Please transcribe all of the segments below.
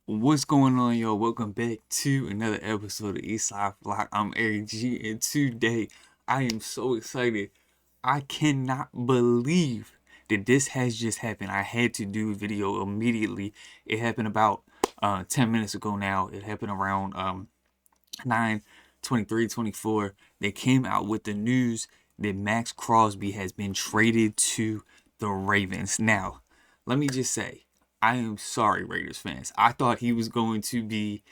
What's going on, y'all? Welcome back to another episode of Eastside Flock. I'm Eric G, and today I am so excited. I cannot believe that this has just happened. I had to do a video immediately. It happened about 10 minutes ago now. It happened around 9:23, 24. They came out with the news that Maxx Crosby has been traded to the Ravens. Now, let me just say, I am sorry, Raiders fans. I thought he was going to be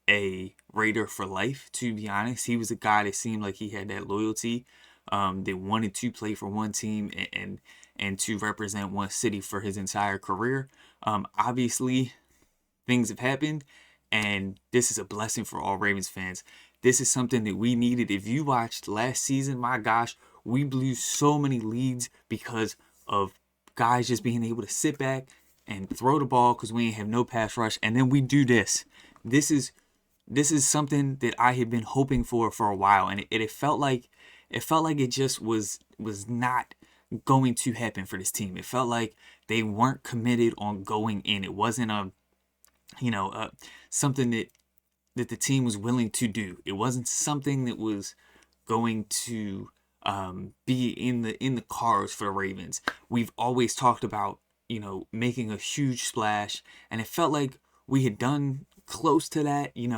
a Raider for life, to be honest. He was a guy that seemed like he had that loyalty, that wanted to play for one team and to represent one city for his entire career. Obviously, things have happened, and this is a blessing for all Ravens fans. This is something that we needed. If you watched last season, my gosh, we blew so many leads because of guys just being able to sit back and throw the ball because we ain't have no pass rush, and then we do this. This is something that I had been hoping for a while, and it felt like it just was not going to happen for this team. It felt like they weren't committed on going in. It wasn't a something that the team was willing to do. It wasn't something that was going to be in the cards for the Ravens. We've always talked about making a huge splash, and it felt like we had done close to that. In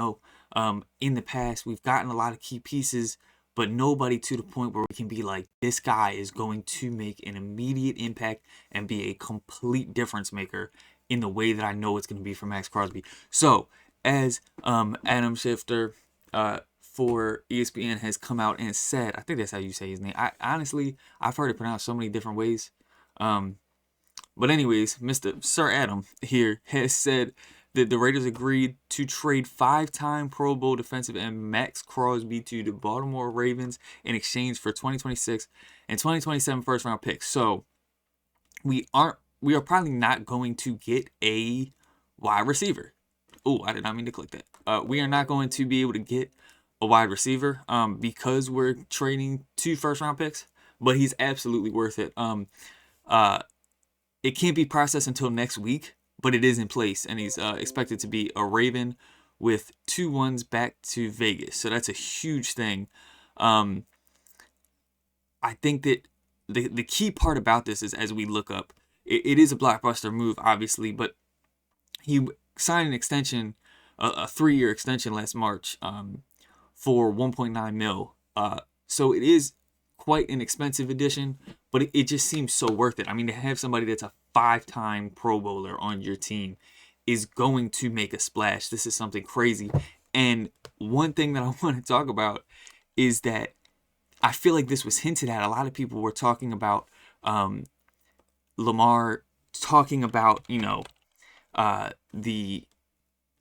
the past, we've gotten a lot of key pieces, but nobody to the point where we can be like, this guy is going to make an immediate impact and be a complete difference maker in the way that I know it's going to be for Maxx Crosby. So, as Adam Schefter for ESPN has come out and said, I think that's how you say his name. I've heard it pronounced so many different ways. But anyways, Mr. Sir Adam here has said that the Raiders agreed to trade five-time Pro Bowl defensive end Maxx Crosby to the Baltimore Ravens in exchange for 2026 and 2027 first-round picks. So we are probably not going to get a wide receiver. Oh, I did not mean to click that. We are not going to be able to get a wide receiver because we're trading two first-round picks, but he's absolutely worth it. It can't be processed until next week, but it is in place, and he's expected to be a Raven with 2-1s back to Vegas. So that's a huge thing. I think that the key part about this is, as we look up, it is a blockbuster move, obviously, but he signed an extension, a 3-year extension last March for 1.9 mil. So it is quite an expensive addition, but it just seems so worth it. I mean, to have somebody that's a 5-time Pro Bowler on your team is going to make a splash. This is something crazy. And one thing that I want to talk about is that I feel like this was hinted at. A lot of people were talking about Lamar talking about, the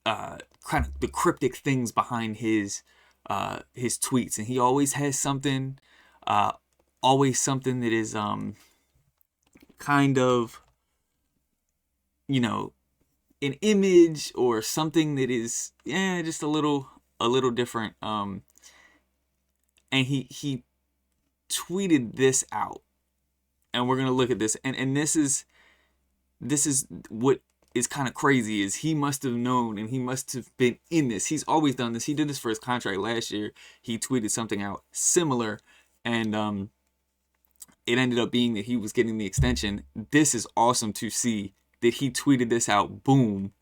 kind of the cryptic things behind his tweets, and he always has something, that is kind of an image or something that is just a little different. And he tweeted this out, and we're gonna look at this, and this is what is kind of crazy is he must have known, and he must have been in this. He's always done this. He did this for his contract last year. He tweeted something out similar, and it ended up being that he was getting the extension. This is awesome to see that he tweeted this out, boom,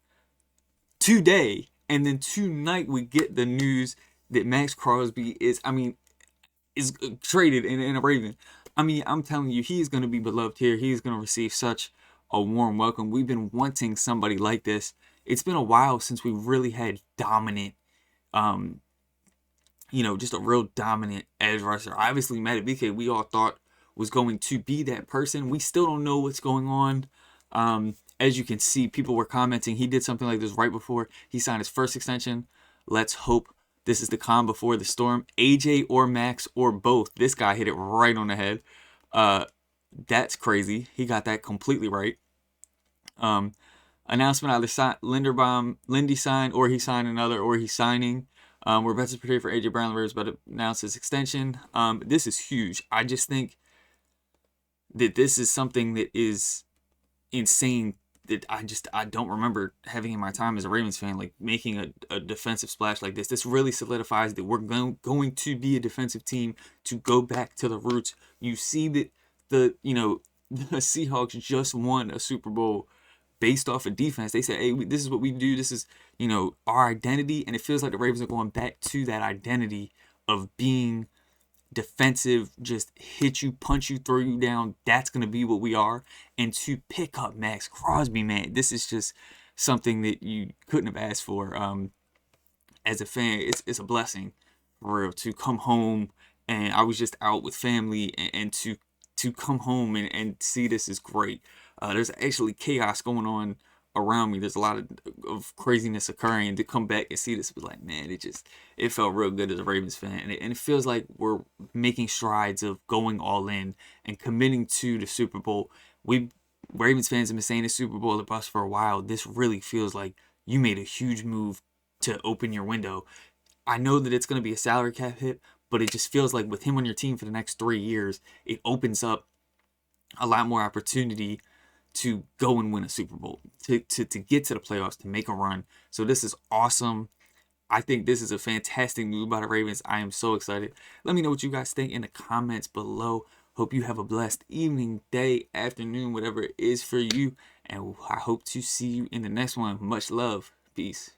today, and then tonight we get the news that Maxx Crosby is traded in a Raven. I mean, I'm telling you, he is going to be beloved here. He is going to receive such a warm welcome. We've been wanting somebody like this. It's been a while since we really had dominant, just a real dominant edge rusher. Obviously, Matt BK, we all thought was going to be that person. We still don't know what's going on. As you can see, people were commenting. He did something like this right before he signed his first extension. Let's hope this is the calm before the storm. AJ or Maxx or both. This guy hit it right on the head. That's crazy. He got that completely right. Announcement either Lindy signed, or he signed another, or he's signing. We're about to prepare for AJ Brown. We're about to announce his extension. This is huge. I just think that this is something that is insane I don't remember having in my time as a Ravens fan like making a defensive splash like this. This really solidifies that we're going to be a defensive team, to go back to the roots. You see that the the Seahawks just won a Super Bowl based off of defense. They said, hey, this is what we do. This is, our identity. And it feels like the Ravens are going back to that identity of being defensive, just hit you, punch you, throw you down. That's going to be what we are. And to pick up Maxx Crosby, man, this is just something that you couldn't have asked for. As a fan, it's a blessing for real to come home. And I was just out with family, and to come home and see this is great. There's actually chaos going on around me. There's a lot of craziness occurring, and to come back and see this was like, man, it felt real good as a Ravens fan, and it feels like we're making strides of going all in and committing to the Super Bowl. We Ravens fans have been saying the Super Bowl or bust for a while. This really feels like you made a huge move to open your window. I know that it's going to be a salary cap hit, but it just feels like with him on your team for the next 3 years, it opens up a lot more opportunity to go and win a Super Bowl, to get to the playoffs, to make a run. So this is awesome. I think this is a fantastic move by the Ravens. I am so excited. Let me know what you guys think in the comments below. Hope you have a blessed evening, day, afternoon, whatever it is for you. And I hope to see you in the next one. Much love. Peace.